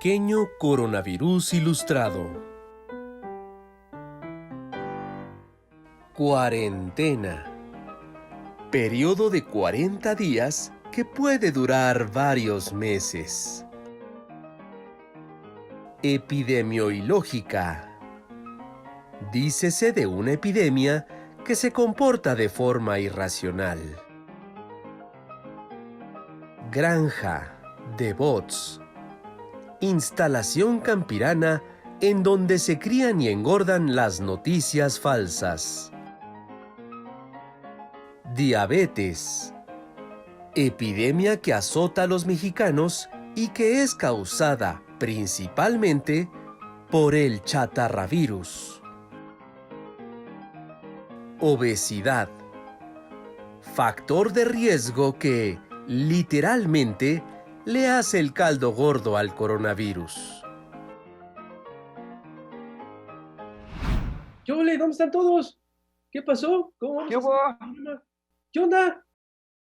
pequeño coronavirus ilustrado. Cuarentena. Periodo de 40 días que puede durar varios meses. Epidemiológica. Dícese de una epidemia que se comporta de forma irracional. Granja de bots. Instalación campirana en donde se crían y engordan las noticias falsas. Diabetes. Epidemia que azota a los mexicanos y que es causada principalmente por el chatarravirus. Obesidad. Factor de riesgo que, literalmente, le hace el caldo gordo al coronavirus. ¿Qué ole? ¿Dónde están todos? ¿Qué pasó? ¿Cómo vamos ¿Qué a hubo? hacer el programa? ¿Qué onda?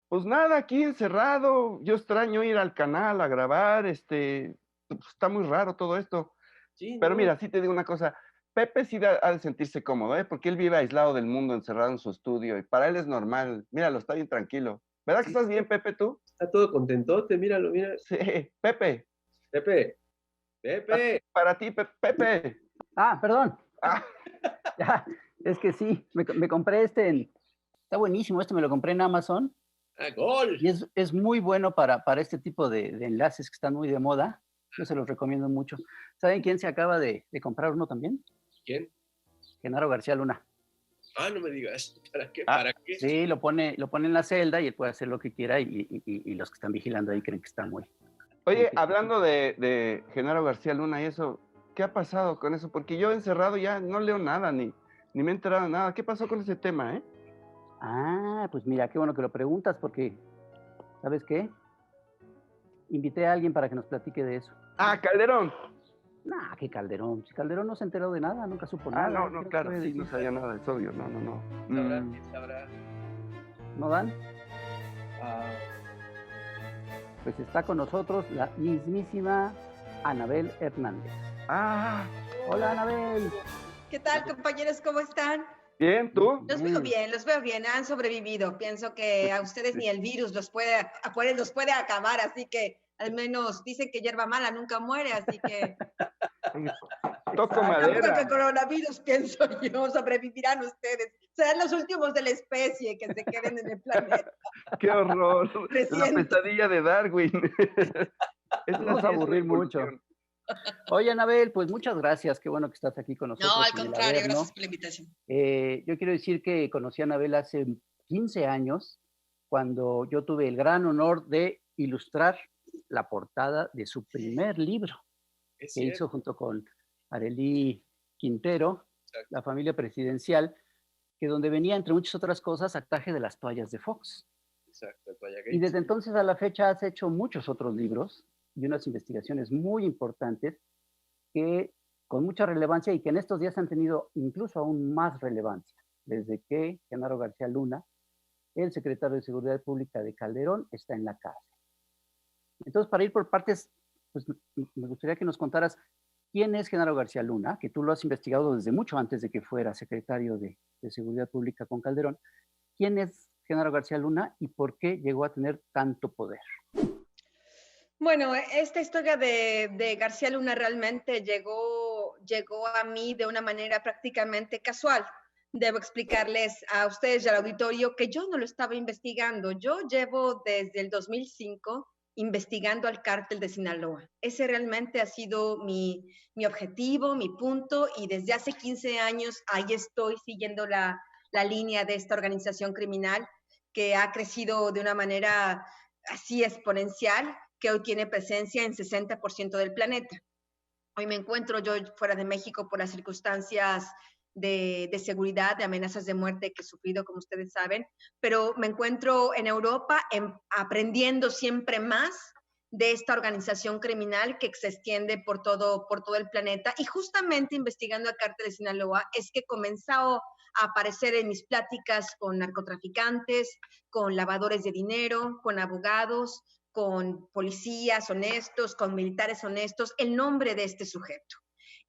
Pues nada, aquí encerrado. Yo extraño ir al canal a grabar, pues, está muy raro todo esto. Sí, Pero no. mira, sí te digo una cosa, Pepe sí ha de sentirse cómodo, ¿eh? Porque él vive aislado del mundo, encerrado en su estudio, y para él es normal. Míralo, está bien tranquilo. ¿Verdad que Sí, estás bien, Pepe, tú? está todo contentote, míralo, mira. Sí, Pepe, Pepe, Pepe. para ti, Pepe. Perdón. Ah, Ya, es que sí, me compré está buenísimo, me lo compré en Amazon Gol. y es muy bueno para este tipo de enlaces que están muy de moda. Yo se los recomiendo mucho. ¿Saben quién se acaba de comprar uno también? ¿Quién? Genaro García Luna. No me digas. ¿Para qué? Ah, ¿Para qué? Sí, lo pone en la celda y él puede hacer lo que quiera y los que están vigilando ahí creen que está muy... oye, hablando de Genaro García Luna y eso, ¿qué ha pasado con eso? Porque yo encerrado ya no leo nada, ni me he enterado de nada. ¿Qué pasó con ese tema, Pues mira, qué bueno que lo preguntas porque, ¿sabes qué? Invité a alguien para que nos platique de eso. Calderón. Qué Calderón. Si Calderón no se enteró de nada, nunca supo nada. No, ¿Qué claro, puede sí, no decir? sabía nada, es obvio, no. ¿Sabrá? ¿Quién sabrá? ¿No dan? Ah, Pues está con nosotros la mismísima Anabel Hernández. Hola, Anabel. ¿Qué tal, compañeros? ¿Cómo están? Bien, ¿tú? Los veo bien, han sobrevivido. Pienso que a ustedes ni el virus los puede acabar, así que al menos dicen que hierba mala nunca muere, así que Toco Exacto. tampoco que madera. coronavirus, pienso yo, sobrevivirán ustedes. Serán los últimos de la especie que se queden en el planeta. Qué horror. La Presiento. pesadilla de Darwin. Nos vamos a aburrir mucho. Oye, Anabel, pues muchas gracias. Qué bueno que estás aquí con nosotros. No, al en el contrario, Averno. gracias por la invitación. Yo quiero decir que conocí a Anabel hace 15 años, cuando yo tuve el gran honor de ilustrar la portada de su primer libro, es que cierto. hizo junto con Arelí Quintero, Exacto. La familia presidencial, que donde venía, entre muchas otras cosas, Ataque de las toallas de Fox. Exacto, el Paya Y Gates. desde entonces a la fecha has hecho muchos otros libros y unas investigaciones muy importantes que con mucha relevancia y que en estos días han tenido incluso aún más relevancia, desde que Genaro García Luna, el secretario de Seguridad Pública de Calderón, está en la cárcel. Entonces, para ir por partes, pues me gustaría que nos contaras quién es Genaro García Luna, que tú lo has investigado desde mucho antes de que fuera secretario de Seguridad Pública con Calderón. ¿Quién es Genaro García Luna y por qué llegó a tener tanto poder? Bueno, esta historia de García Luna realmente llegó a mí de una manera prácticamente casual. Debo explicarles a ustedes y al auditorio que yo no lo estaba investigando. Yo llevo desde el 2005 investigando al cártel de Sinaloa. Ese realmente ha sido mi objetivo, mi punto, y desde hace 15 años ahí estoy siguiendo la línea de esta organización criminal que ha crecido de una manera así exponencial, que hoy tiene presencia en 60% del planeta. Hoy me encuentro yo fuera de México por las circunstancias de seguridad, de amenazas de muerte que he sufrido, como ustedes saben, pero me encuentro en Europa aprendiendo siempre más de esta organización criminal que se extiende por todo el planeta, y justamente investigando al cártel de Sinaloa es que comenzó a aparecer en mis pláticas con narcotraficantes, con lavadores de dinero, con abogados, con policías honestos, con militares honestos, el nombre de este sujeto.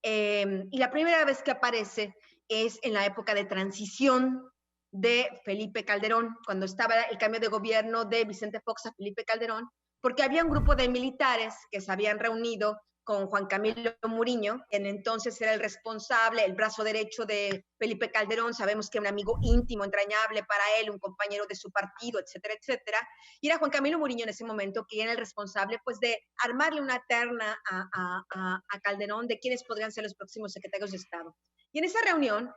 Y la primera vez que aparece es en la época de transición de Felipe Calderón, cuando estaba el cambio de gobierno de Vicente Fox a Felipe Calderón, porque había un grupo de militares que se habían reunido con Juan Camilo Muriño, quien entonces era el responsable, el brazo derecho de Felipe Calderón. Sabemos que era un amigo íntimo, entrañable para él, un compañero de su partido, etcétera, etcétera. Y era Juan Camilo Muriño en ese momento quien era el responsable, pues, de armarle una terna a Calderón de quiénes podrían ser los próximos secretarios de Estado. Y en esa reunión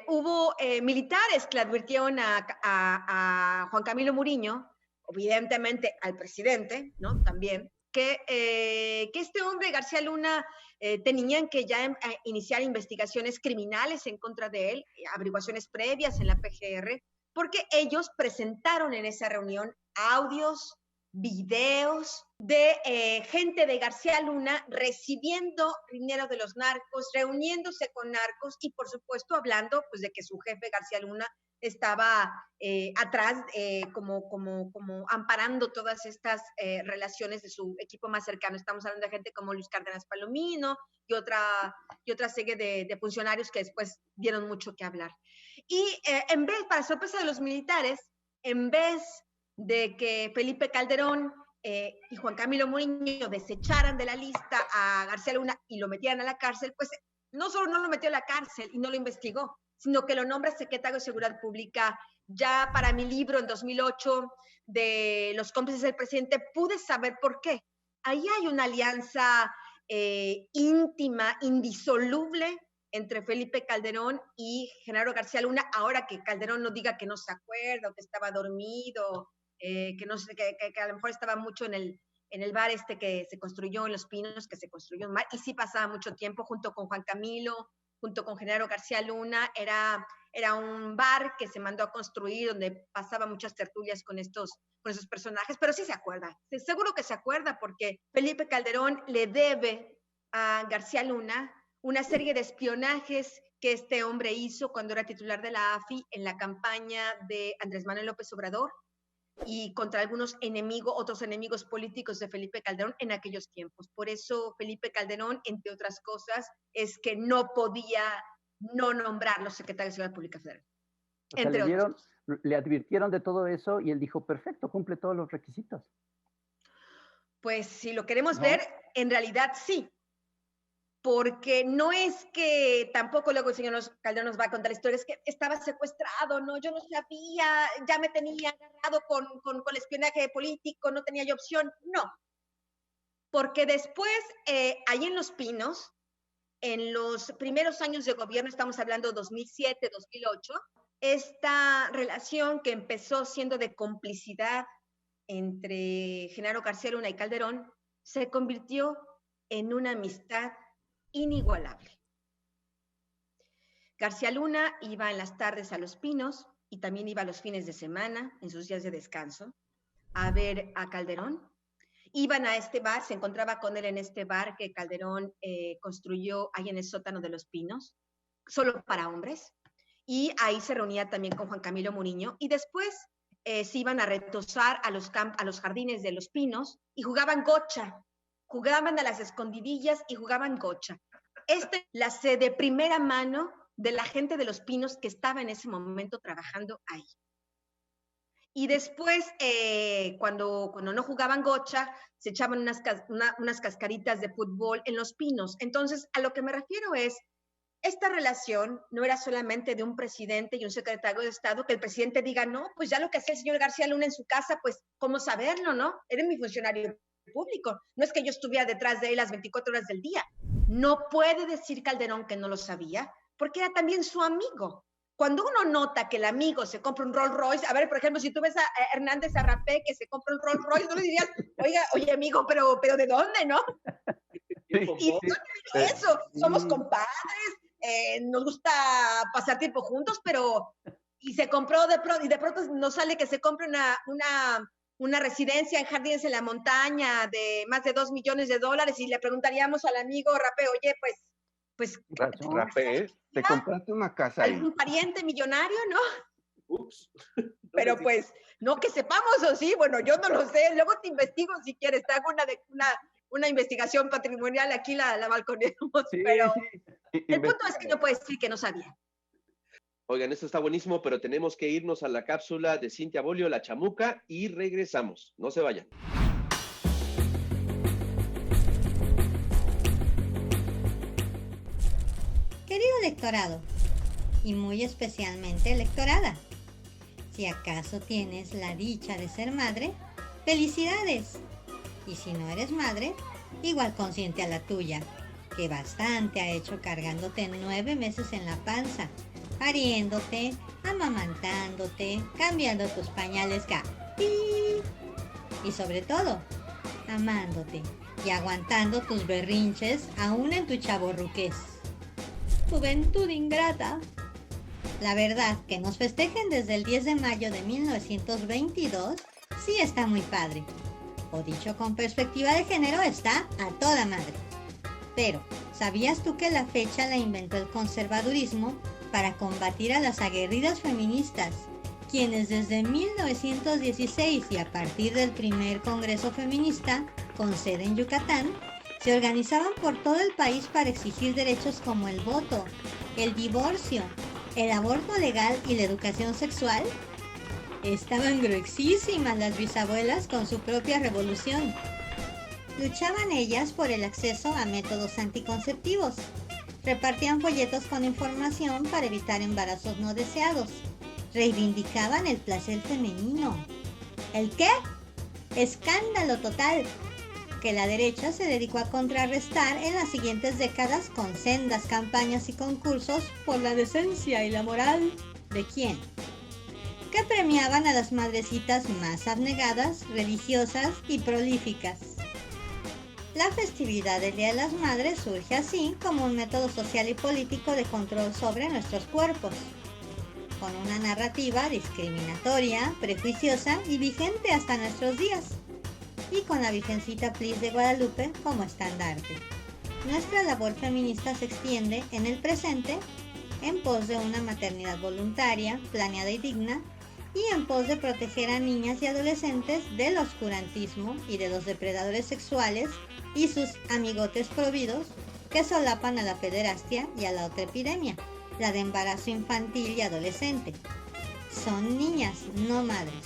hubo militares que le advirtieron a Juan Camilo Muriño, evidentemente al presidente, ¿no? También, que este hombre, García Luna, tenían que ya iniciar investigaciones criminales en contra de él, averiguaciones previas en la PGR, porque ellos presentaron en esa reunión audios, videos de gente de García Luna recibiendo dinero de los narcos, reuniéndose con narcos y, por supuesto, hablando pues, de que su jefe, García Luna, estaba atrás como amparando todas estas relaciones de su equipo más cercano. Estamos hablando de gente como Luis Cárdenas Palomino y otra serie de funcionarios que después dieron mucho que hablar. Y en vez, para sorpresa de los militares, en vez de que Felipe Calderón y Juan Camilo Muriño desecharan de la lista a García Luna y lo metieran a la cárcel, pues no solo no lo metió a la cárcel y no lo investigó, sino que lo nombra secretario de Seguridad Pública. Ya para mi libro en 2008 de Los cómplices del presidente pude saber por qué. Ahí hay una alianza íntima, indisoluble entre Felipe Calderón y Genaro García Luna, ahora que Calderón no diga que no se acuerda o que estaba dormido, que a lo mejor estaba mucho en el bar este que se construyó en Los Pinos, que se construyó en mar, y sí pasaba mucho tiempo junto con Juan Camilo, junto con Genaro García Luna. Era un bar que se mandó a construir donde pasaba muchas tertulias con esos personajes, pero sí se acuerda, seguro que se acuerda, porque Felipe Calderón le debe a García Luna una serie de espionajes que este hombre hizo cuando era titular de la AFI en la campaña de Andrés Manuel López Obrador y contra algunos otros enemigos políticos de Felipe Calderón en aquellos tiempos. Por eso Felipe Calderón, entre otras cosas, es que no podía no nombrarlo secretario de Seguridad Pública Federal. O sea, le advirtieron de todo eso y él dijo, perfecto, cumple todos los requisitos. Pues si lo queremos ver, en realidad sí. Porque no es que tampoco luego el señor Calderón nos va a contar la historia, es que estaba secuestrado, no, yo no sabía, ya me tenía agarrado con el espionaje político, no tenía yo opción, no. Porque después, ahí en Los Pinos, en los primeros años de gobierno, estamos hablando de 2007, 2008, esta relación que empezó siendo de complicidad entre Genaro García Luna y Calderón, se convirtió en una amistad inigualable. García Luna iba en las tardes a Los Pinos y también iba los fines de semana, en sus días de descanso, a ver a Calderón. Iban a este bar, se encontraba con él en este bar que Calderón construyó ahí en el sótano de Los Pinos, solo para hombres, y ahí se reunía también con Juan Camilo Muriño, y después se iban a retosar a los jardines de Los Pinos y jugaban gocha. Jugaban a las escondidillas y jugaban gocha. La sé de primera mano de la gente de Los Pinos que estaba en ese momento trabajando ahí. Y después, cuando no jugaban gocha, se echaban unas cascaritas de fútbol en Los Pinos. Entonces, a lo que me refiero es, esta relación no era solamente de un presidente y un secretario de Estado, que el presidente diga, no, pues ya lo que hacía el señor García Luna en su casa, pues, ¿cómo saberlo, no? Era mi funcionario público. No es que yo estuviera detrás de él las 24 horas del día. No puede decir Calderón que no lo sabía, porque era también su amigo. Cuando uno nota que el amigo se compra un Rolls Royce, a ver, por ejemplo, si tú ves a Hernández Arrapé que se compra un Rolls Royce, no le dirías, oye amigo, pero ¿de dónde, no? Y no eso, somos compadres, nos gusta pasar tiempo juntos, pero y se compró y de pronto nos sale que se compra una residencia en Jardines en la Montaña de más de $2 millones y le preguntaríamos al amigo Rapé, oye, pues Rapé, ¿te compraste una casa ahí? ¿Algún pariente millonario, no? Ups. Pero pues, no que sepamos o sí, bueno, yo no lo sé, luego te investigo si quieres, te hago una investigación patrimonial, aquí la balconeamos, Sí, pero sí. el punto es que no puedes decir que no sabía. Oigan, esto está buenísimo, pero tenemos que irnos a la cápsula de Cintia Bolio, La Chamuca, y regresamos. No se vayan. Querido lectorado, y muy especialmente lectorada, si acaso tienes la dicha de ser madre, ¡felicidades! Y si no eres madre, igual consiente a la tuya, que bastante ha hecho cargándote 9 meses en la panza, pariéndote, amamantándote, cambiando tus pañales y sobre todo, amándote y aguantando tus berrinches aún en tu chavorruquez. Juventud ingrata. La verdad, que nos festejen desde el 10 de mayo de 1922 sí está muy padre. O dicho con perspectiva de género, está a toda madre. Pero, ¿sabías tú que la fecha la inventó el conservadurismo para combatir a las aguerridas feministas, quienes desde 1916 y a partir del primer Congreso Feminista, con sede en Yucatán, se organizaban por todo el país para exigir derechos como el voto, el divorcio, el aborto legal y la educación sexual? Estaban gruesísimas las bisabuelas con su propia revolución. Luchaban ellas por el acceso a métodos anticonceptivos. Repartían folletos con información para evitar embarazos no deseados. Reivindicaban el placer femenino. ¿El qué? Escándalo total, que la derecha se dedicó a contrarrestar en las siguientes décadas con sendas campañas y concursos por la decencia y la moral. ¿De quién? Que premiaban a las madrecitas más abnegadas, religiosas y prolíficas. La festividad del Día de las Madres surge así como un método social y político de control sobre nuestros cuerpos, con una narrativa discriminatoria, prejuiciosa y vigente hasta nuestros días, y con la Virgencita Plis de Guadalupe como estandarte. Nuestra labor feminista se extiende en el presente en pos de una maternidad voluntaria, planeada y digna, y en pos de proteger a niñas y adolescentes del oscurantismo y de los depredadores sexuales y sus amigotes prohibidos que solapan a la pederastia y a la otra epidemia, la de embarazo infantil y adolescente. Son niñas, no madres.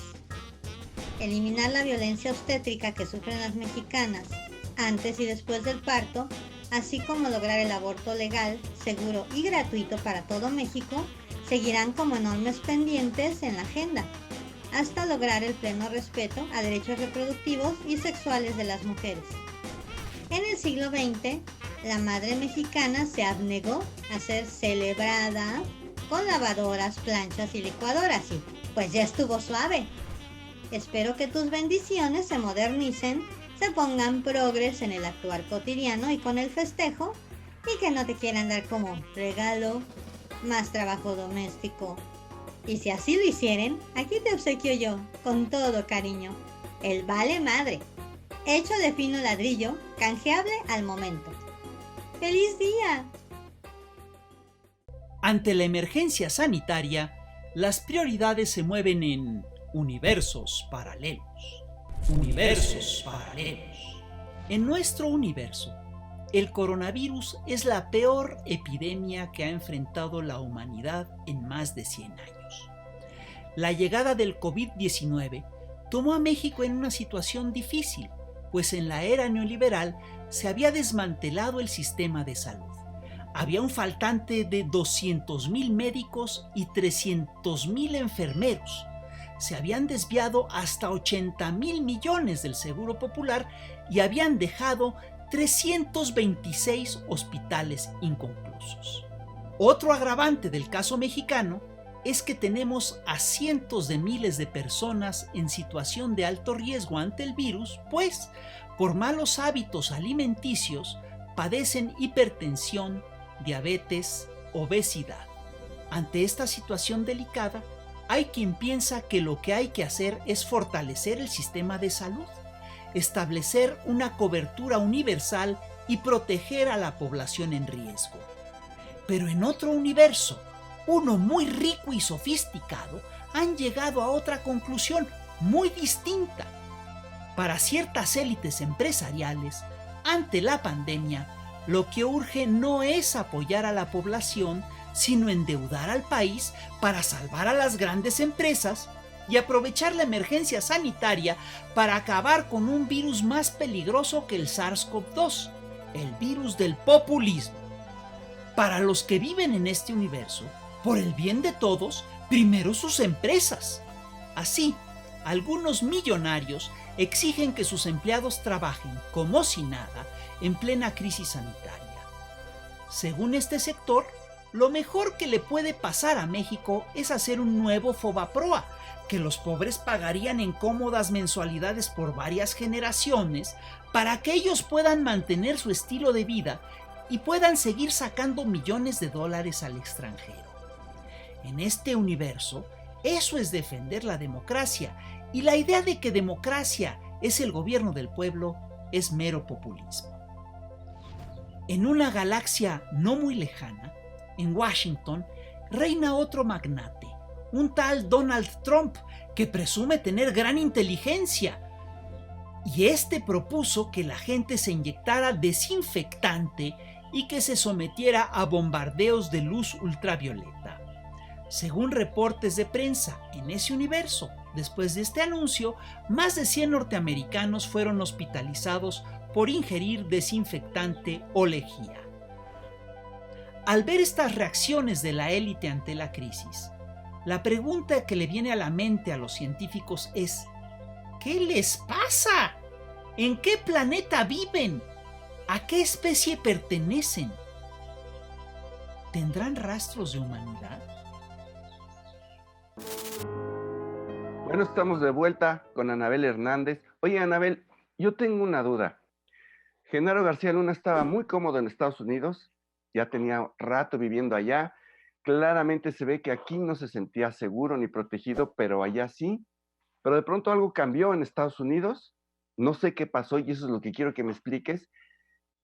Eliminar la violencia obstétrica que sufren las mexicanas antes y después del parto, así como lograr el aborto legal, seguro y gratuito para todo México, seguirán como enormes pendientes en la agenda, hasta lograr el pleno respeto a derechos reproductivos y sexuales de las mujeres. En el siglo XX, la madre mexicana se abnegó a ser celebrada con lavadoras, planchas y licuadoras y pues ya estuvo suave. Espero que tus bendiciones se modernicen, se pongan progres en el actuar cotidiano y con el festejo, y que no te quieran dar como regalo más trabajo doméstico. Y si así lo hicieren, aquí te obsequio yo, con todo cariño, el vale madre, hecho de fino ladrillo, canjeable al momento. ¡Feliz día! Ante la emergencia sanitaria, las prioridades se mueven en universos paralelos. Universos paralelos. En nuestro universo, el coronavirus es la peor epidemia que ha enfrentado la humanidad en más de 100 años. La llegada del COVID-19 tomó a México en una situación difícil, pues en la era neoliberal se había desmantelado el sistema de salud. Había un faltante de 200,000 médicos y 300,000 enfermeros. Se habían desviado hasta 80,000 millones del Seguro Popular y habían dejado 326 hospitales inconclusos. Otro agravante del caso mexicano es que tenemos a cientos de miles de personas en situación de alto riesgo ante el virus, pues por malos hábitos alimenticios padecen hipertensión, diabetes, obesidad. Ante esta situación delicada, hay quien piensa que lo que hay que hacer es fortalecer el sistema de salud, establecer una cobertura universal y proteger a la población en riesgo. Pero en otro universo, uno muy rico y sofisticado, han llegado a otra conclusión muy distinta. Para ciertas élites empresariales, ante la pandemia, lo que urge no es apoyar a la población, sino endeudar al país para salvar a las grandes empresas y aprovechar la emergencia sanitaria para acabar con un virus más peligroso que el SARS-CoV-2, el virus del populismo. Para los que viven en este universo, por el bien de todos, primero sus empresas. Así, algunos millonarios exigen que sus empleados trabajen como si nada en plena crisis sanitaria. Según este sector, lo mejor que le puede pasar a México es hacer un nuevo Fobaproa, que los pobres pagarían en cómodas mensualidades por varias generaciones para que ellos puedan mantener su estilo de vida y puedan seguir sacando millones de dólares al extranjero. En este universo, eso es defender la democracia, y la idea de que democracia es el gobierno del pueblo es mero populismo. En una galaxia no muy lejana, en Washington, reina otro magnate, un tal Donald Trump, que presume tener gran inteligencia. Y este propuso que la gente se inyectara desinfectante y que se sometiera a bombardeos de luz ultravioleta. Según reportes de prensa en ese universo, después de este anuncio, más de 100 norteamericanos fueron hospitalizados por ingerir desinfectante o lejía. Al ver estas reacciones de la élite ante la crisis, la pregunta que le viene a la mente a los científicos es: ¿qué les pasa? ¿En qué planeta viven? ¿A qué especie pertenecen? ¿Tendrán rastros de humanidad? Bueno, estamos de vuelta con Anabel Hernández. Oye, Anabel, yo tengo una duda. Genaro García Luna estaba muy cómodo en Estados Unidos, ya tenía rato viviendo allá. Claramente se ve que aquí no se sentía seguro ni protegido, pero allá sí. Pero de pronto algo cambió en Estados Unidos. No sé qué pasó y eso es lo que quiero que me expliques.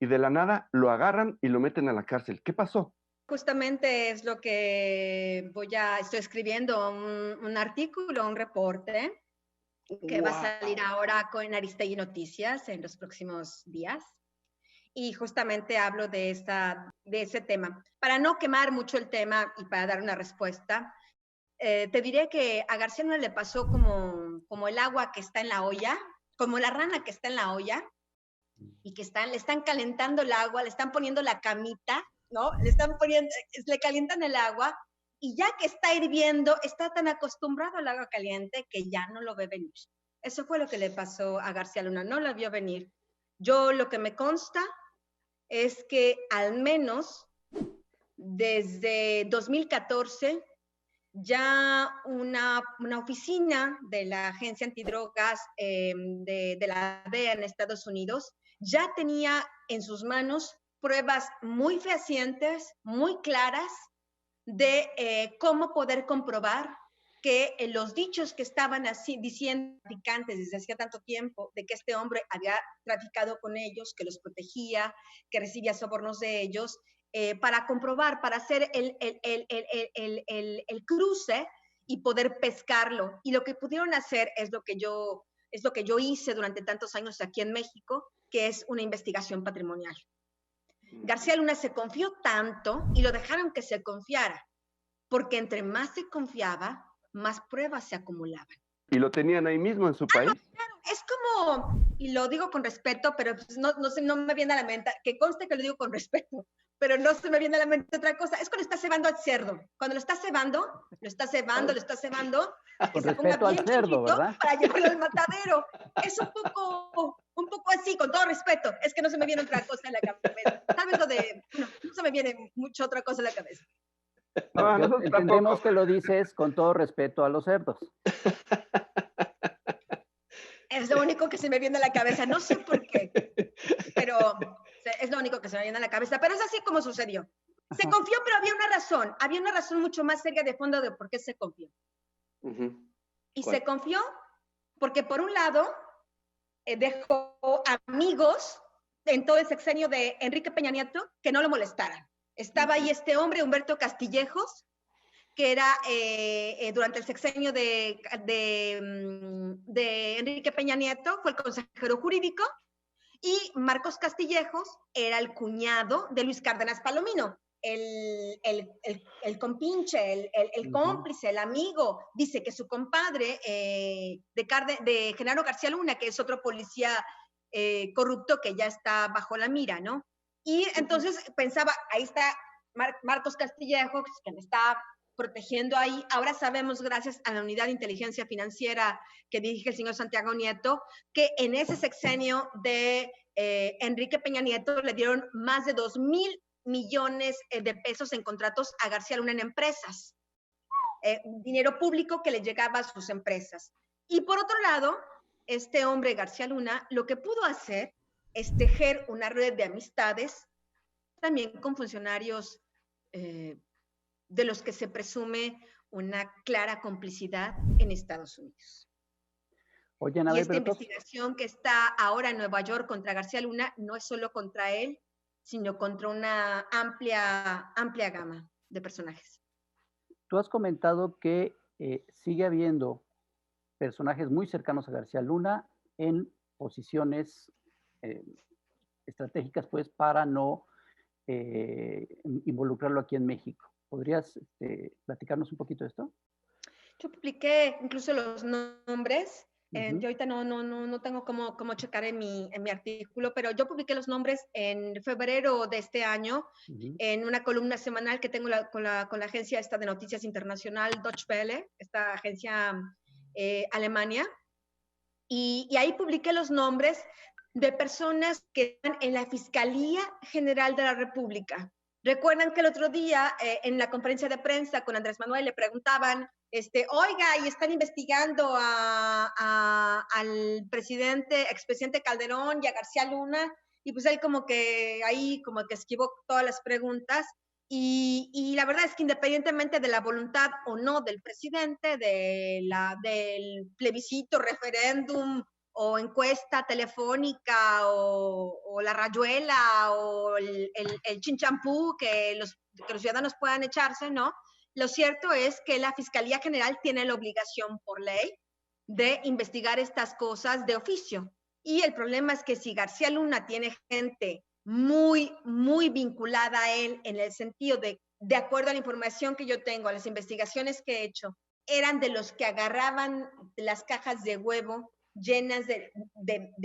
Y de la nada lo agarran y lo meten a la cárcel. ¿Qué pasó? Justamente es lo que estoy escribiendo un artículo, un reporte que va a salir ahora con Aristegui Noticias en los próximos días. Y justamente hablo de ese tema. Para no quemar mucho el tema y para dar una respuesta, te diré que a García Luna le pasó como el agua que está en la olla, como la rana que está en la olla, y que le están calentando el agua, le están poniendo la camita, ¿no? Le calientan el agua, y ya que está hirviendo, está tan acostumbrado al agua caliente que ya no lo ve venir. Eso fue lo que le pasó a García Luna, no la vio venir. Yo lo que me consta es que al menos desde 2014 ya una oficina de la Agencia Antidrogas de la DEA en Estados Unidos ya tenía en sus manos pruebas muy fehacientes, muy claras de cómo poder comprobar que los dichos que estaban así diciendo traficantes desde hacía tanto tiempo, de que este hombre había traficado con ellos, que los protegía, que recibía sobornos de ellos, para comprobar, para hacer el cruce y poder pescarlo. Y lo que pudieron hacer es lo que yo hice durante tantos años aquí en México, que es una investigación patrimonial. García Luna se confió tanto y lo dejaron que se confiara, porque entre más se confiaba, más pruebas se acumulaban. ¿Y lo tenían ahí mismo en su país? No, claro, es como, y lo digo con respeto, pero pues no me viene a la mente, que conste que lo digo con respeto, pero no se me viene a la mente otra cosa. Es cuando está cebando al cerdo. Cuando lo está cebando, con respeto al cerdo, ¿verdad? Para llevarlo al matadero. Es un poco así, con todo respeto. Es que no se me viene otra cosa en la cabeza. ¿Sabes no se me viene mucho otra cosa en la cabeza. No, entendemos que lo dices con todo respeto a los cerdos. Es lo único que se me viene a la cabeza. No sé por qué, pero es lo único que se me viene a la cabeza. Pero es así como sucedió. Se confió, pero había una razón mucho más seria de fondo de por qué se confió. Y se confió porque, por un lado, dejó amigos en todo el sexenio de Enrique Peña Nieto que no lo molestaran. Estaba ahí este hombre, Humberto Castillejos, que era durante el sexenio de Enrique Peña Nieto, fue el consejero jurídico, y Marcos Castillejos era el cuñado de Luis Cárdenas Palomino, el compinche, el cómplice, el amigo. Dice que su compadre de Genaro García Luna, que es otro policía corrupto que ya está bajo la mira, ¿no? Y entonces pensaba, ahí está Marcos Castillejos, que me está protegiendo ahí. Ahora sabemos, gracias a la unidad de inteligencia financiera que dirige el señor Santiago Nieto, que en ese sexenio de Enrique Peña Nieto le dieron más de 2,000 millones de pesos en contratos a García Luna en empresas. Dinero público que le llegaba a sus empresas. Y por otro lado, este hombre, García Luna, lo que pudo hacer es tejer una red de amistades también con funcionarios de los que se presume una clara complicidad en Estados Unidos. Oye, Anabel, y esta investigación que está ahora en Nueva York contra García Luna no es solo contra él, sino contra una amplia gama de personajes. Tú has comentado que sigue habiendo personajes muy cercanos a García Luna en posiciones estratégicas, pues, para no involucrarlo aquí en México. ¿Podrías platicarnos un poquito de esto? Yo publiqué incluso los nombres. Yo ahorita no tengo cómo checar en mi artículo, pero yo publiqué los nombres en febrero de este año en una columna semanal que tengo con la agencia esta de noticias internacional, Deutsche Welle, esta agencia Alemania, y ahí publiqué los nombres de personas que están en la Fiscalía General de la República. Recuerdan que el otro día en la conferencia de prensa con Andrés Manuel le preguntaban, oiga, y están investigando al expresidente Calderón y a García Luna, y pues él como que ahí como que esquivó todas las preguntas, y la verdad es que independientemente de la voluntad o no del presidente, del plebiscito, referéndum, o encuesta telefónica, o la rayuela, o el chinchampú que los ciudadanos puedan echarse, ¿no? Lo cierto es que la Fiscalía General tiene la obligación por ley de investigar estas cosas de oficio. Y el problema es que si García Luna tiene gente muy, muy vinculada a él, en el sentido de acuerdo a la información que yo tengo, a las investigaciones que he hecho, eran de los que agarraban las cajas de huevo llenas de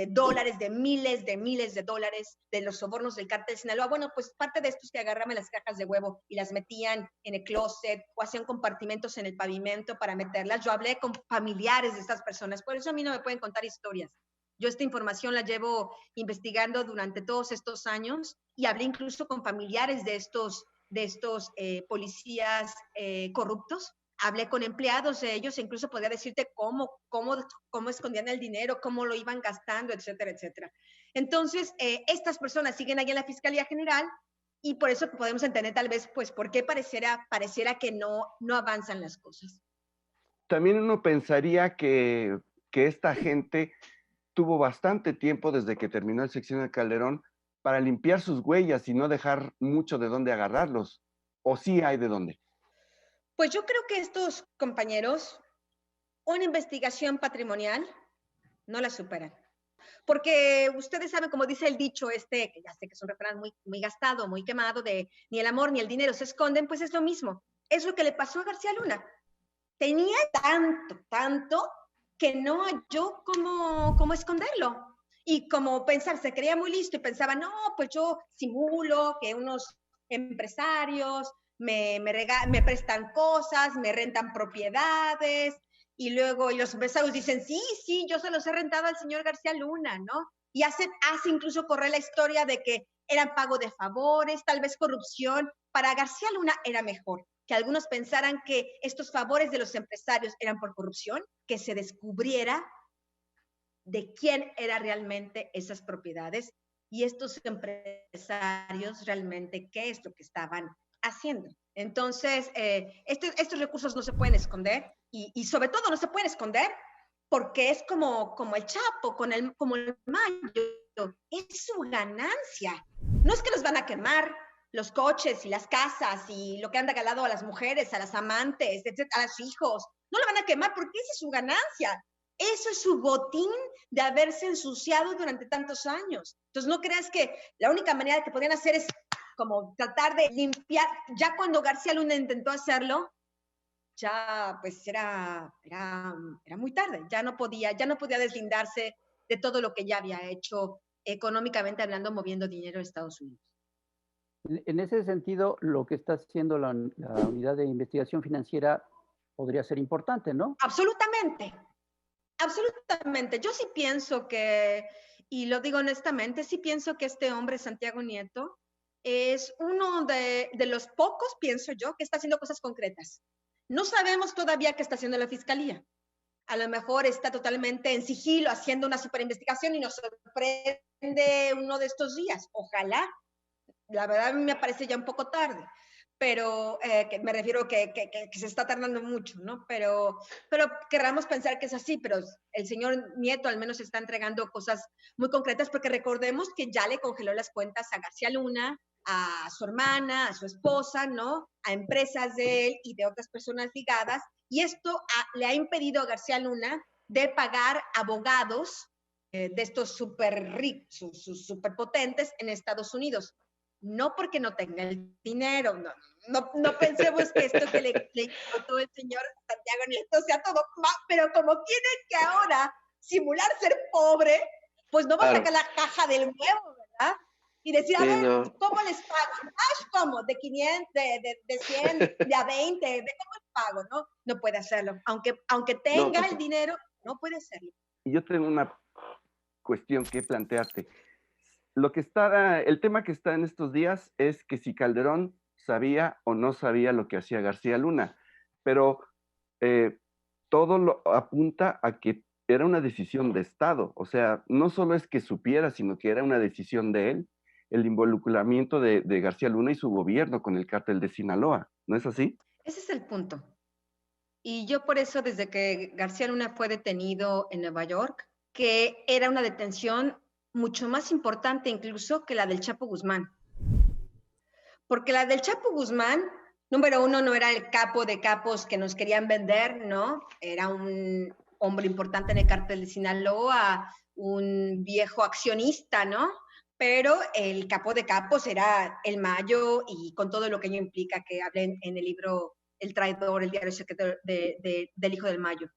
dólares, de miles de dólares, de los sobornos del cártel de Sinaloa. Bueno, pues parte de estos que agarraban las cajas de huevo y las metían en el closet o hacían compartimentos en el pavimento para meterlas. Yo hablé con familiares de estas personas, por eso a mí no me pueden contar historias. Yo esta información la llevo investigando durante todos estos años y hablé incluso con familiares de estos policías corruptos. Hablé con empleados de ellos e incluso podía decirte cómo escondían el dinero, cómo lo iban gastando, etcétera, etcétera. Entonces, estas personas siguen ahí en la Fiscalía General y por eso podemos entender tal vez, pues, por qué pareciera que no avanzan las cosas. También uno pensaría que esta gente tuvo bastante tiempo desde que terminó el sexenio de Calderón para limpiar sus huellas y no dejar mucho de dónde agarrarlos. ¿O sí hay de dónde? Pues yo creo que estos compañeros, una investigación patrimonial, no la superan. Porque ustedes saben, como dice el dicho que ya sé que es un refrán muy, muy gastado, muy quemado, de ni el amor ni el dinero se esconden, pues es lo mismo. Es lo que le pasó a García Luna. Tenía tanto, que no halló cómo esconderlo. Y como pensar, se creía muy listo y pensaba, no, pues yo simulo que unos empresarios me prestan cosas, me rentan propiedades, y luego los empresarios dicen, sí, yo se los he rentado al señor García Luna, ¿no? Y hace incluso correr la historia de que eran pago de favores, tal vez corrupción. Para García Luna era mejor que algunos pensaran que estos favores de los empresarios eran por corrupción, que se descubriera de quién eran realmente esas propiedades y estos empresarios realmente qué es lo que estaban haciendo. Entonces, estos recursos no se pueden esconder y sobre todo no se pueden esconder porque es como el Chapo, como el Mayo, es su ganancia. No es que los van a quemar, los coches y las casas y lo que han regalado a las mujeres, a las amantes, etcétera, a los hijos. No lo van a quemar porque esa es su ganancia. Eso es su botín de haberse ensuciado durante tantos años. Entonces no creas que la única manera que podían hacer es como tratar de limpiar. Ya cuando García Luna intentó hacerlo, ya pues era muy tarde. Ya no podía deslindarse de todo lo que ya había hecho económicamente hablando, moviendo dinero a Estados Unidos. En ese sentido, lo que está haciendo la unidad de investigación financiera podría ser importante, ¿no? Absolutamente. Absolutamente. Yo sí pienso que, y lo digo honestamente, sí pienso que este hombre, Santiago Nieto, es uno de los pocos, pienso yo, que está haciendo cosas concretas. No sabemos todavía qué está haciendo la Fiscalía. A lo mejor está totalmente en sigilo haciendo una superinvestigación y nos sorprende uno de estos días. Ojalá. La verdad me parece ya un poco tarde, pero que me refiero que se está tardando mucho, ¿no? Pero querramos pensar que es así, pero el señor Nieto al menos está entregando cosas muy concretas, porque recordemos que ya le congeló las cuentas a García Luna, a su hermana, a su esposa, ¿no? A empresas de él y de otras personas ligadas, y esto le ha impedido a García Luna de pagar abogados de estos súper ricos, súper potentes en Estados Unidos. No porque no tenga el dinero, no pensemos que esto que le contó el señor Santiago Nieto sea todo, pero como tiene que ahora simular ser pobre, pues no va a sacar la caja del huevo, ¿verdad? Y decir, a ver, ¿cómo les pago? ¿Cómo? ¿De 500, de 100, de a 20? ¿De cómo les pago? No puede hacerlo. Aunque tenga el dinero, no puede hacerlo. Y yo tengo una cuestión que plantearte. El tema que está en estos días es que si Calderón sabía o no sabía lo que hacía García Luna, pero todo lo apunta a que era una decisión de Estado, o sea, no solo es que supiera, sino que era una decisión de él, el involucramiento de García Luna y su gobierno con el cártel de Sinaloa, ¿no es así? Ese es el punto. Y yo por eso, desde que García Luna fue detenido en Nueva York, que era una detención mucho más importante incluso que la del Chapo Guzmán. Porque la del Chapo Guzmán, número uno, no era el capo de capos que nos querían vender, ¿no? Era un hombre importante en el cártel de Sinaloa, un viejo accionista, ¿no? Pero el capo de capos era el Mayo, y con todo lo que ello implica, que hablé en el libro El Traidor, el diario secreto del hijo del Mayo.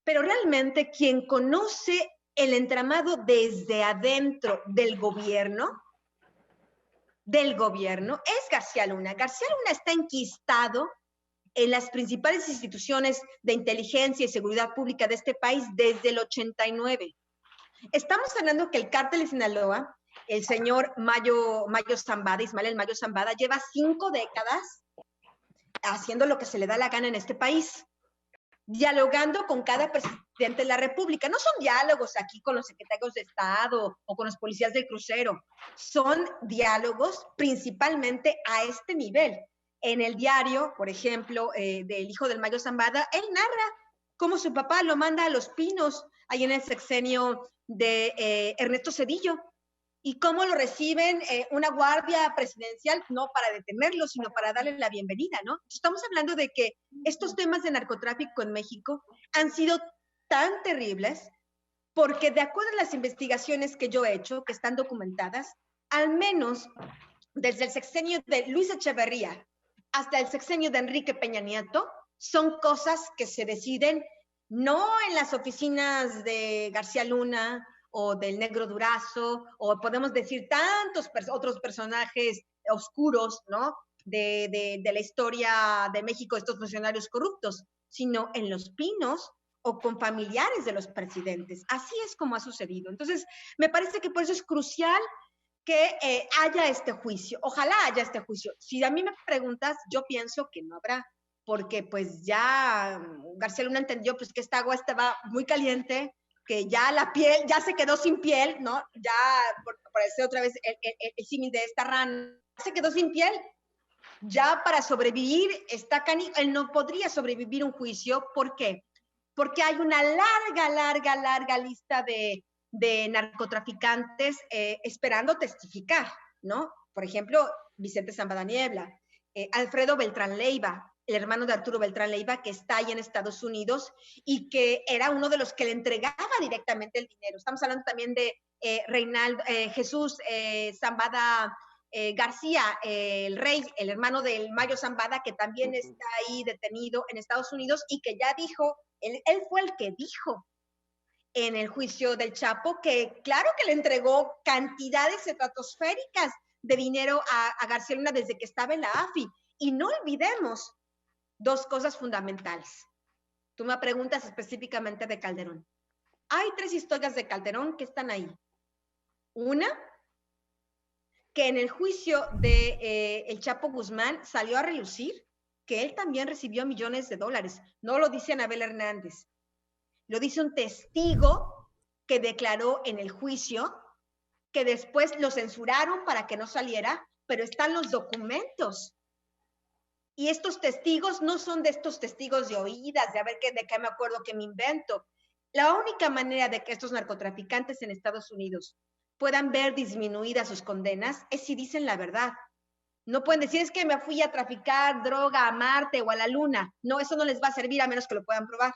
Pero realmente quien conoce el entramado desde adentro del gobierno es García Luna. García Luna está enquistado en las principales instituciones de inteligencia y seguridad pública de este país desde el 89. Estamos hablando que el cártel de Sinaloa, el señor Mayo Zambada, Ismael Mayo Zambada, lleva 5 décadas haciendo lo que se le da la gana en este país, dialogando con cada presidente de la República. No son diálogos aquí con los secretarios de Estado o con los policías del crucero, son diálogos principalmente a este nivel. En el diario, por ejemplo, del hijo del Mayo Zambada, él narra cómo su papá lo manda a Los Pinos, ahí en el sexenio de Ernesto Zedillo, y cómo lo reciben una guardia presidencial, no para detenerlo, sino para darle la bienvenida, ¿no? Estamos hablando de que estos temas de narcotráfico en México han sido tan terribles porque, de acuerdo a las investigaciones que yo he hecho, que están documentadas, al menos desde el sexenio de Luis Echeverría hasta el sexenio de Enrique Peña Nieto, son cosas que se deciden no en las oficinas de García Luna o del Negro Durazo, o podemos decir tantos otros personajes oscuros, ¿no? De la historia de México, estos funcionarios corruptos, sino en Los Pinos o con familiares de los presidentes. Así es como ha sucedido. Entonces, me parece que por eso es crucial que haya este juicio. Ojalá haya este juicio. Si a mí me preguntas, yo pienso que no habrá, porque pues ya García Luna entendió pues que esta agua estaba muy caliente, que ya la piel ya se quedó sin piel, ¿no? Ya, por decir otra vez el símil de esta rana, se quedó sin piel. Ya para sobrevivir, él no podría sobrevivir un juicio. ¿Por qué? Porque hay una larga lista de narcotraficantes esperando testificar, ¿no? Por ejemplo, Vicente Zambada Niebla, Alfredo Beltrán Leiva, el hermano de Arturo Beltrán Leiva, que está ahí en Estados Unidos y que era uno de los que le entregaba directamente el dinero. Estamos hablando también de Jesús Zambada García, el rey, el hermano del Mayo Zambada, que también está ahí detenido en Estados Unidos y que ya dijo, él fue el que dijo en el juicio del Chapo que claro que le entregó cantidades estratosféricas de dinero a García Luna desde que estaba en la AFI. Y no olvidemos dos cosas fundamentales. Tú me preguntas específicamente de Calderón. Hay 3 historias de Calderón que están ahí. Una, que en el juicio de el Chapo Guzmán salió a relucir que él también recibió millones de dólares. No lo dice Anabel Hernández. Lo dice un testigo que declaró en el juicio, que después lo censuraron para que no saliera, pero están los documentos. Y estos testigos no son de estos testigos de oídas, de a ver de qué me acuerdo, que me invento. La única manera de que estos narcotraficantes en Estados Unidos puedan ver disminuidas sus condenas es si dicen la verdad. No pueden decir, es que me fui a traficar droga a Marte o a la Luna. No, eso no les va a servir a menos que lo puedan probar.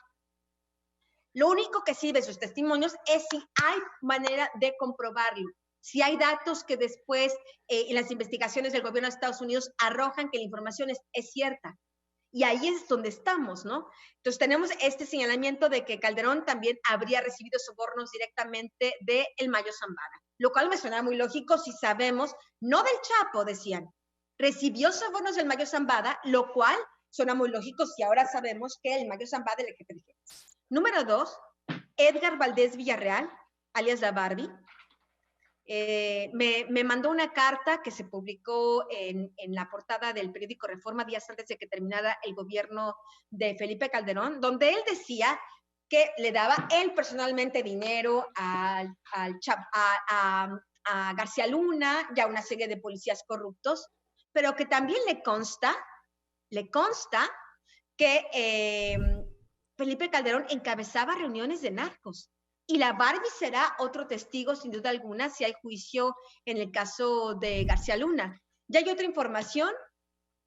Lo único que sirve sus testimonios es si hay manera de comprobarlo. Si hay datos que después en las investigaciones del gobierno de Estados Unidos arrojan que la información es cierta. Y ahí es donde estamos, ¿no? Entonces tenemos este señalamiento de que Calderón también habría recibido sobornos directamente de el Mayo Zambada, lo cual me suena muy lógico si sabemos, no del Chapo, decían, recibió sobornos del Mayo Zambada, lo cual suena muy lógico si ahora sabemos que el Mayo Zambada es el jefe de jefes. Número 2, Edgar Valdés Villarreal, alias La Barbie, me mandó una carta que se publicó en la portada del periódico Reforma días antes de que terminara el gobierno de Felipe Calderón, donde él decía que le daba él personalmente dinero a García Luna y a una serie de policías corruptos, pero que también le consta que Felipe Calderón encabezaba reuniones de narcos. Y la Barbie será otro testigo, sin duda alguna, si hay juicio en el caso de García Luna. Ya hay otra información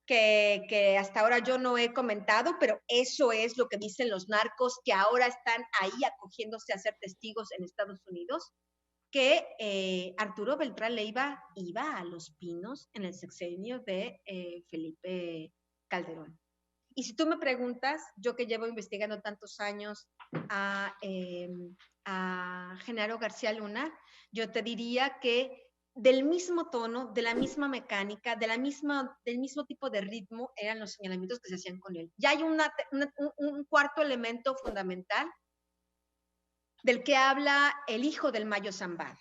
que hasta ahora yo no he comentado, pero eso es lo que dicen los narcos que ahora están ahí acogiéndose a ser testigos en Estados Unidos, que Arturo Beltrán Leiva iba a Los Pinos en el sexenio de Felipe Calderón. Y si tú me preguntas, yo que llevo investigando tantos años a Genaro García Luna, yo te diría que del mismo tono, de la misma mecánica, del mismo tipo de ritmo eran los señalamientos que se hacían con él. Ya hay un cuarto elemento fundamental del que habla el hijo del Mayo Zambada,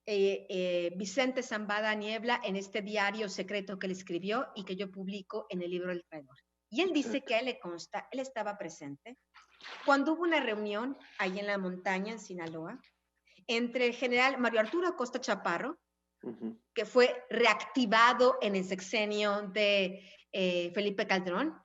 Vicente Zambada Niebla, en este diario secreto que él escribió y que yo publico en el libro El Traidor. Y él dice que a él le consta, él estaba presente cuando hubo una reunión ahí en la montaña, en Sinaloa, entre el general Mario Arturo Acosta Chaparro, que fue reactivado en el sexenio de Felipe Calderón,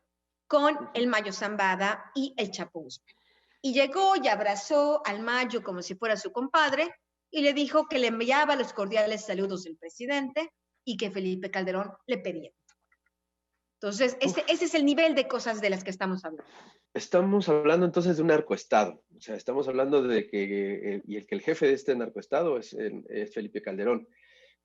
con el Mayo Zambada y el Chapo Guzmán. Y llegó y abrazó al Mayo como si fuera su compadre y le dijo que le enviaba los cordiales saludos del presidente y que Felipe Calderón le pedía. Entonces, ese es el nivel de cosas de las que estamos hablando. Estamos hablando entonces de un narcoestado. O sea, estamos hablando de que el jefe de este narcoestado es Felipe Calderón.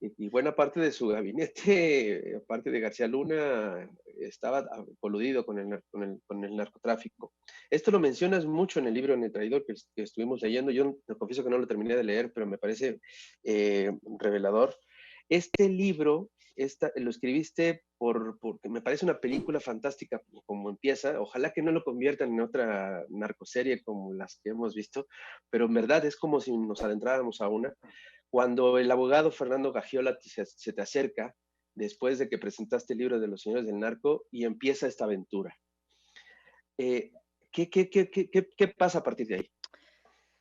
Y buena parte de su gabinete, aparte de García Luna, estaba coludido con el narcotráfico. Esto lo mencionas mucho en el libro En el Traidor que estuvimos leyendo. Yo te confieso que no lo terminé de leer, pero me parece revelador. Este libro lo escribiste porque me parece una película fantástica como empieza. Ojalá que no lo conviertan en otra narcoserie como las que hemos visto, pero en verdad es como si nos adentráramos a una. Cuando el abogado Fernando Gagiola se te acerca, después de que presentaste el libro de Los Señores del Narco, y empieza esta aventura. ¿Qué pasa a partir de ahí?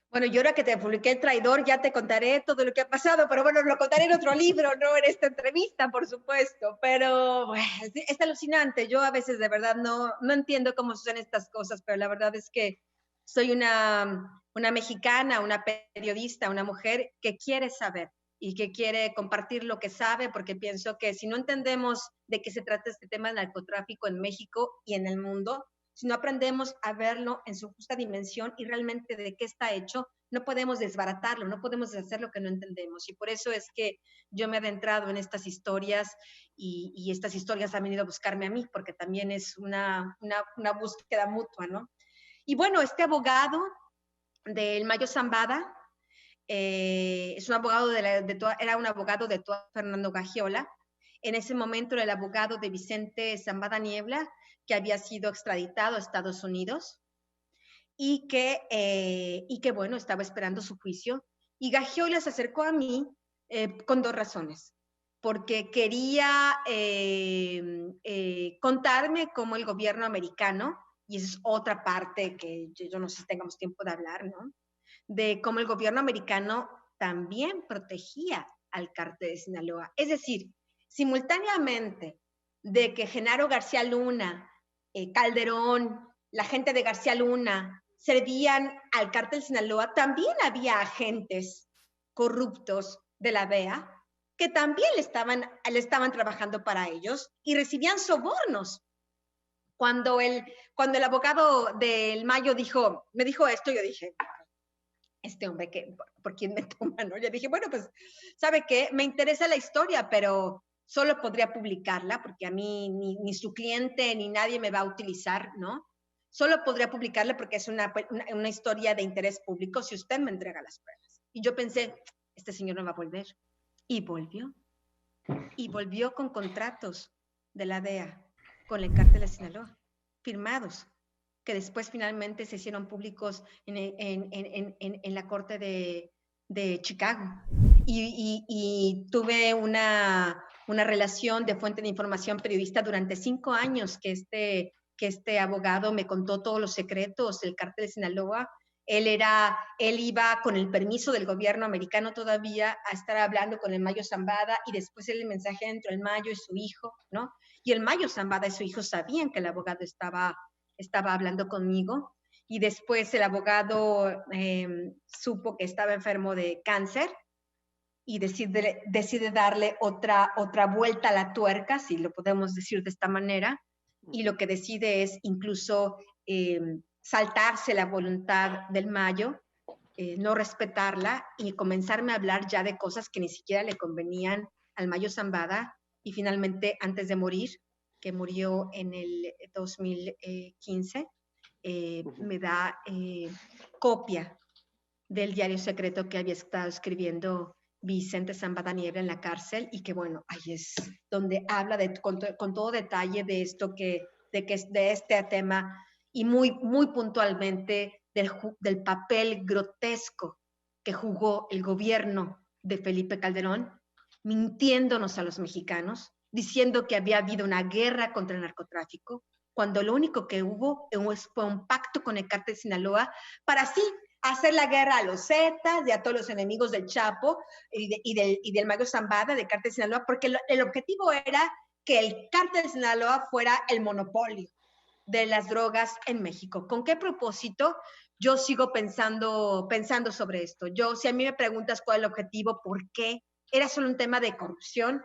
Bueno, yo ahora que te publiqué El Traidor ya te contaré todo lo que ha pasado, pero bueno, lo contaré en otro libro, no en esta entrevista, por supuesto, pero bueno, es alucinante. Yo a veces de verdad no entiendo cómo suceden estas cosas, pero la verdad es que soy una mexicana, una periodista, una mujer que quiere saber. y que quiere compartir lo que sabe, porque pienso que si no entendemos de qué se trata este tema del narcotráfico en México y en el mundo, si no aprendemos a verlo en su justa dimensión y realmente de qué está hecho, no podemos desbaratarlo, no podemos hacer lo que no entendemos. Y por eso es que yo me he adentrado en estas historias y estas historias han venido a buscarme a mí, porque también es una búsqueda mutua, ¿no? Y bueno, este abogado del Mayo Zambada, es un abogado era un abogado de Fernando Gagiola. En ese momento era el abogado de Vicente Zambada Niebla, que había sido extraditado a Estados Unidos y que bueno, estaba esperando su juicio. Y Gagiola se acercó a mí con 2 razones. Porque quería contarme cómo el gobierno americano, y esa es otra parte que yo no sé si tengamos tiempo de hablar, ¿no? De cómo el gobierno americano también protegía al cártel de Sinaloa. Es decir, simultáneamente de que Genaro García Luna, Calderón, la gente de García Luna servían al cártel de Sinaloa, también había agentes corruptos de la DEA que también le estaban trabajando para ellos y recibían sobornos. Cuando el abogado del Mayo me dijo esto, yo dije, este hombre, ¿por quién me toma, no? Yo dije, bueno, pues, ¿sabe qué? Me interesa la historia, pero solo podría publicarla, porque a mí ni su cliente ni nadie me va a utilizar, ¿no? Solo podría publicarla porque es una historia de interés público si usted me entrega las pruebas. Y yo pensé, este señor no va a volver. Y volvió. Y volvió con contratos de la DEA, con el cártel de Sinaloa, firmados, que después finalmente se hicieron públicos en la corte de Chicago. Y tuve una relación de fuente de información periodista durante 5 años que este abogado me contó todos los secretos del cártel de Sinaloa. Él iba con el permiso del gobierno americano todavía a estar hablando con el Mayo Zambada y después el mensaje entre el Mayo y su hijo, ¿no? Y el Mayo Zambada y su hijo sabían que el abogado estaba hablando conmigo y después el abogado supo que estaba enfermo de cáncer y decide darle otra vuelta a la tuerca, si lo podemos decir de esta manera, y lo que decide es incluso saltarse la voluntad del Mayo, no respetarla y comenzarme a hablar ya de cosas que ni siquiera le convenían al Mayo Zambada y finalmente antes de morir, que murió en el 2015, me da copia del diario secreto que había estado escribiendo Vicente Zambada Niebla en la cárcel y que bueno, ahí es donde habla con todo detalle de esto de este tema y muy puntualmente del papel grotesco que jugó el gobierno de Felipe Calderón, mintiéndonos a los mexicanos, diciendo que había habido una guerra contra el narcotráfico, cuando lo único que hubo fue un pacto con el cártel de Sinaloa para así hacer la guerra a los Zetas y a todos los enemigos del Chapo y del Mayo Zambada, del cártel de Sinaloa, porque el objetivo era que el cártel de Sinaloa fuera el monopolio de las drogas en México. ¿Con qué propósito? Yo sigo pensando sobre esto. Si a mí me preguntas cuál es el objetivo, ¿por qué? ¿Era solo un tema de corrupción?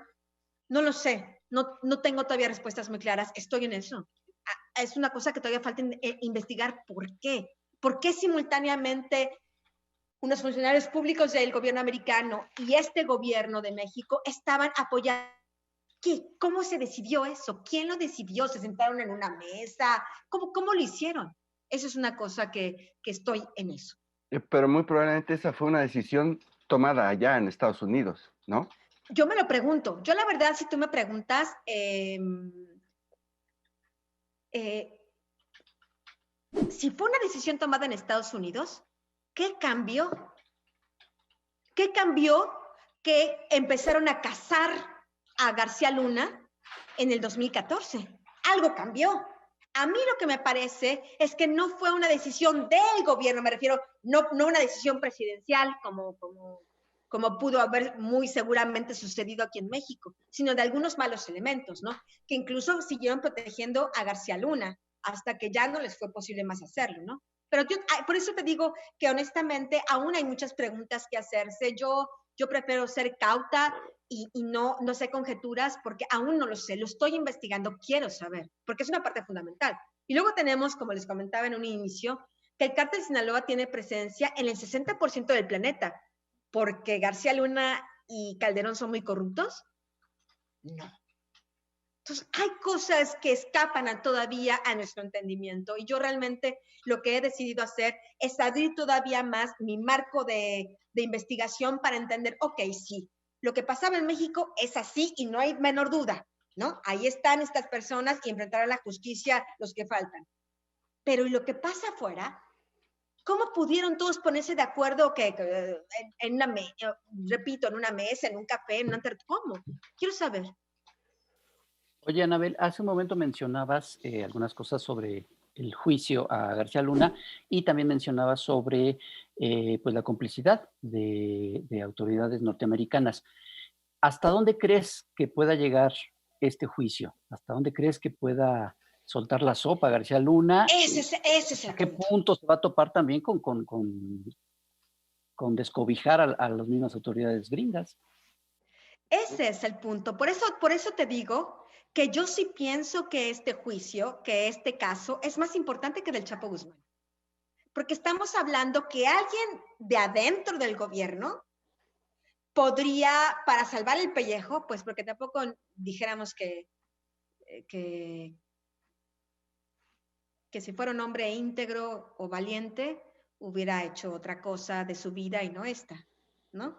No lo sé. No tengo todavía respuestas muy claras. Estoy en eso. Es una cosa que todavía falta investigar. ¿Por qué? ¿Por qué simultáneamente unos funcionarios públicos del gobierno americano y este gobierno de México estaban apoyando? ¿Cómo se decidió eso? ¿Quién lo decidió? ¿Se sentaron en una mesa? ¿Cómo lo hicieron? Eso es una cosa que estoy en eso. Pero muy probablemente esa fue una decisión tomada allá en Estados Unidos, ¿no? Yo me lo pregunto. Yo la verdad, si tú me preguntas, si fue una decisión tomada en Estados Unidos, ¿qué cambió? ¿Qué cambió que empezaron a cazar a García Luna en el 2014? Algo cambió. A mí lo que me parece es que no fue una decisión del gobierno, me refiero, no una decisión presidencial como pudo haber muy seguramente sucedido aquí en México, sino de algunos malos elementos, ¿no? Que incluso siguieron protegiendo a García Luna hasta que ya no les fue posible más hacerlo, ¿no? Pero por eso te digo que honestamente aún hay muchas preguntas que hacerse. Yo yo prefiero ser cauta y no sé conjeturas porque aún no lo sé, lo estoy investigando, quiero saber, porque es una parte fundamental. Y luego tenemos, como les comentaba en un inicio, que el cártel de Sinaloa tiene presencia en el 60% del planeta, porque García Luna y Calderón son muy corruptos. No. Entonces, hay cosas que escapan todavía a nuestro entendimiento y yo realmente lo que he decidido hacer es abrir todavía más mi marco de investigación para entender, ok, sí, lo que pasaba en México es así y no hay menor duda, ¿no? Ahí están estas personas y enfrentar a la justicia los que faltan. Pero ¿y lo que pasa afuera? ¿Cómo pudieron todos ponerse de acuerdo en una repito, en una mesa, en un café, en una ¿cómo? Quiero saber. Oye, Anabel, hace un momento mencionabas algunas cosas sobre el juicio a García Luna y también mencionabas sobre pues la complicidad de autoridades norteamericanas. ¿Hasta dónde crees que pueda llegar este juicio? ¿Hasta dónde crees que pueda soltar la sopa García Luna? Ese es el ¿A qué punto se va a topar también con descobijar a las mismas autoridades gringas? Ese es el punto. Por eso te digo que yo sí pienso que este juicio, que este caso, es más importante que del Chapo Guzmán. Porque estamos hablando que alguien de adentro del gobierno podría, para salvar el pellejo, pues porque tampoco dijéramos que si fuera un hombre íntegro o valiente, hubiera hecho otra cosa de su vida y no esta, ¿no?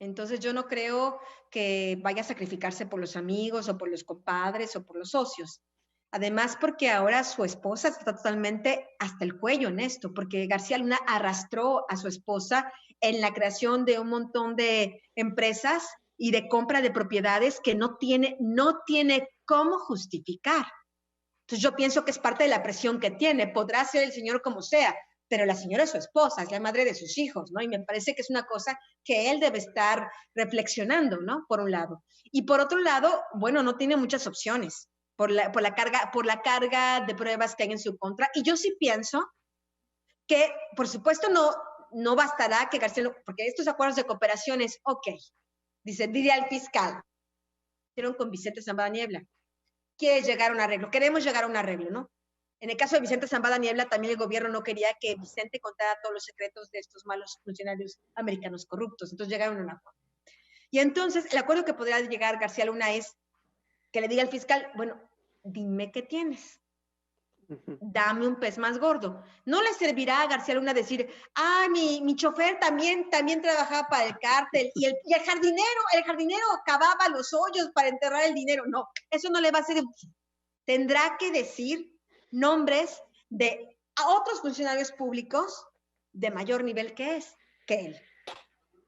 Entonces yo no creo que vaya a sacrificarse por los amigos o por los compadres o por los socios. Además, porque ahora su esposa está totalmente hasta el cuello en esto, porque García Luna arrastró a su esposa en la creación de un montón de empresas y de compra de propiedades que no tiene cómo justificar. Entonces yo pienso que es parte de la presión que tiene. Podrá ser el señor como sea, pero la señora es su esposa, es la madre de sus hijos, ¿no? Y me parece que es una cosa que él debe estar reflexionando, ¿no? Por un lado. Y por otro lado, bueno, no tiene muchas opciones por la carga de pruebas que hay en su contra. Y yo sí pienso que, por supuesto, no bastará que García, porque estos acuerdos de cooperación es, ok, diría el fiscal, hicieron con Vicente Zambada Niebla, quiere llegar a un arreglo, queremos llegar a un arreglo, ¿no? En el caso de Vicente Zambada Niebla, también el gobierno no quería que Vicente contara todos los secretos de estos malos funcionarios americanos corruptos, entonces llegaron a un acuerdo. Y entonces, el acuerdo que podría llegar García Luna es que le diga al fiscal, bueno, dime qué tienes, dame un pez más gordo. No le servirá a García Luna decir, mi chofer también trabajaba para el cártel y el jardinero cavaba los hoyos para enterrar el dinero. No, eso no le va a servir. Tendrá que decir nombres de otros funcionarios públicos de mayor nivel que él.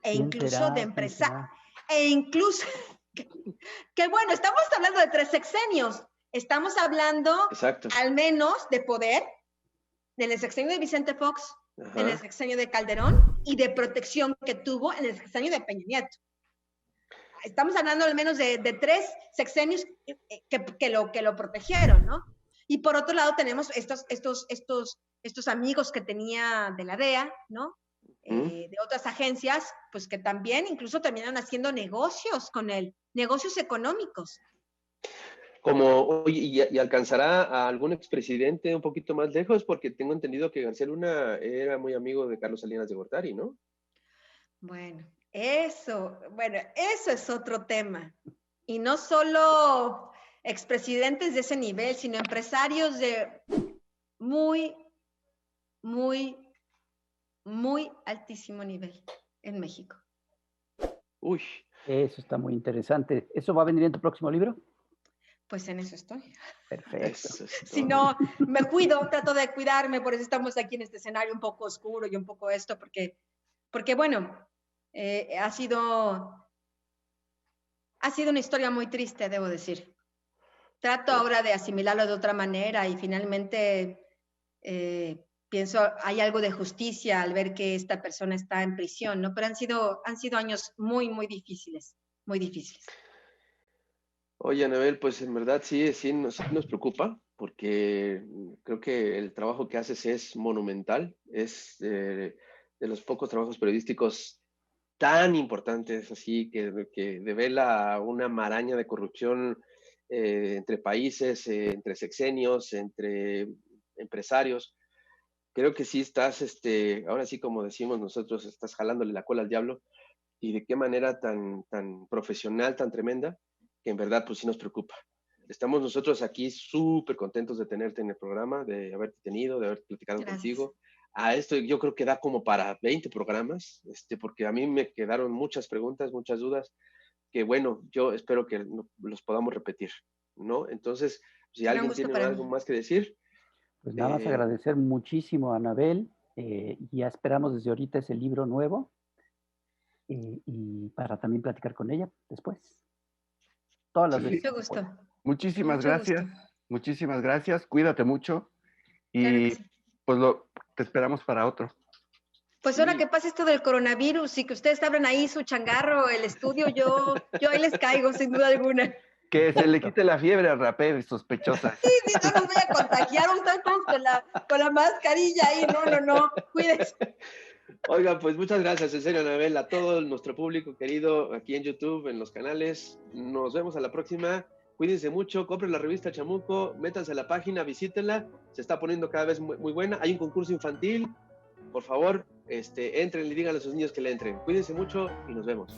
E incluso de empresa. E incluso, que bueno, estamos hablando de 3 sexenios. Estamos hablando, exacto, al menos de poder, en el sexenio de Vicente Fox, ajá, en el sexenio de Calderón, y de protección que tuvo en el sexenio de Peña Nieto. Estamos hablando al menos de 3 sexenios que lo protegieron, ¿no? Y por otro lado tenemos estos amigos que tenía de la DEA, ¿no? De otras agencias, pues que también incluso terminaron haciendo negocios con él, negocios económicos. Oye, ¿y alcanzará a algún expresidente un poquito más lejos? Porque tengo entendido que García Luna era muy amigo de Carlos Salinas de Gortari, ¿no? Bueno, eso es otro tema. Y no solo expresidentes de ese nivel, sino empresarios de muy, muy, muy altísimo nivel en México. Uy. Eso está muy interesante. ¿Eso va a venir en tu próximo libro? Pues en eso estoy. Perfecto. Si no, me cuido, trato de cuidarme, por eso estamos aquí en este escenario un poco oscuro y un poco esto, porque bueno, ha sido una historia muy triste, debo decir. Trato ahora de asimilarlo de otra manera y finalmente pienso, hay algo de justicia al ver que esta persona está en prisión, ¿no? Pero han sido años muy, muy difíciles, muy difíciles. Oye, Anabel, pues en verdad sí nos preocupa, porque creo que el trabajo que haces es monumental, es de los pocos trabajos periodísticos tan importantes así, que devela una maraña de corrupción entre países, entre sexenios, entre empresarios. Creo que sí estás, ahora sí como decimos nosotros, estás jalándole la cola al diablo, y de qué manera tan profesional, tan tremenda, que en verdad pues sí nos preocupa. Estamos nosotros aquí súper contentos de tenerte en el programa, de haberte tenido, de haber platicado contigo. A esto yo creo que da como para 20 programas, porque a mí me quedaron muchas preguntas, muchas dudas, que bueno, yo espero que los podamos repetir, ¿no? Entonces, si alguien tiene algo más que decir. Pues nada más agradecer muchísimo a Anabel, ya esperamos desde ahorita ese libro nuevo, y para también platicar con ella después. Todas las veces. Mucho gusto. Muchísimas gracias, muchísimas gracias, cuídate mucho y Claro que sí. pues te esperamos para otro. Pues ahora que pase esto del coronavirus y que ustedes abran ahí su changarro, el estudio, yo ahí les caigo sin duda alguna. Que se le quite la fiebre a Rapé, sospechosa. Sí, no nos voy a contagiar un tanto con la mascarilla ahí, no, cuídense. Oiga, pues muchas gracias, en serio, Anabel, a todo nuestro público querido aquí en YouTube, en los canales. Nos vemos a la próxima. Cuídense mucho, compren la revista Chamuco, métanse a la página, visítenla. Se está poniendo cada vez muy, muy buena. Hay un concurso infantil. Por favor, entren y díganle a sus niños que le entren. Cuídense mucho y nos vemos.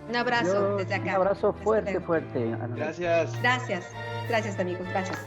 Un abrazo desde acá. Un abrazo fuerte, Anabel. Gracias. Gracias, amigos. Gracias.